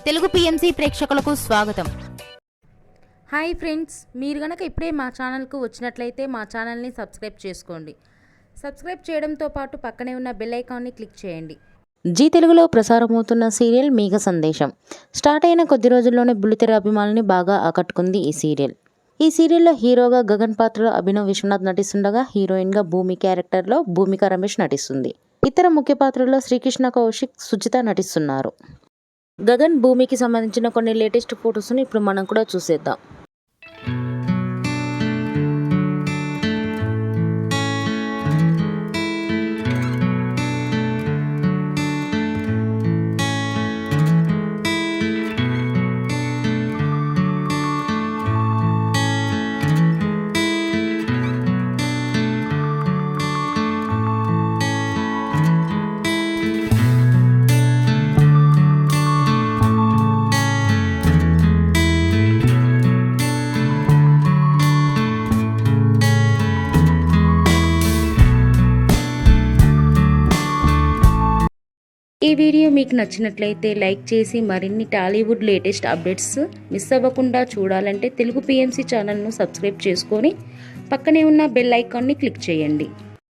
Telugu PMC ప్రేక్షకులకు స్వాగతం. Hi friends, మీరు గనక ఇప్పుడే మా ఛానల్కు వచ్చినట్లయితే మా ఛానల్ని సబ్స్క్రైబ్ చేసుకోండి. సబ్స్క్రైబ్ చేయడంతో పాటు పక్కనే ఉన్న బెల్ ఐకాన్ని క్లిక్ చేయండి. జీ తెలుగులో ప్రసారమవుతున్న సీరియల్ మేఘ సందేశం స్టార్ట్ అయిన కొద్ది రోజుల్లోనే బుల్లితెర అభిమానుల్ని బాగా ఆకట్టుకుంది ఈ సీరియల్. ఈ సీరియల్లో హీరోగా గగన్ పాత్రలో అభినవ్ విశ్వనాథ్ నటిస్తుండగా హీరోయిన్గా భూమి క్యారెక్టర్లో భూమిక రమేష్ నటిస్తుంది. ఇతర ముఖ్య పాత్రల్లో శ్రీకృష్ణ కౌశిక్, సుజిత నటిస్తున్నారు. గగన్ భూమికి సంబంధించిన కొన్ని లేటెస్ట్ ఫొటోస్ని ఇప్పుడు మనం కూడా చూసేద్దాం. ఈ వీడియో మీకు నచ్చినట్లయితే లైక్ చేసి మరిన్ని టాలీవుడ్ లేటెస్ట్ అప్డేట్స్ మిస్ అవ్వకుండా చూడాలంటే తెలుగు పిఎంసి ఛానల్ను సబ్స్క్రైబ్ చేసుకొని పక్కనే ఉన్న బెల్ ఐకాన్ని క్లిక్ చేయండి.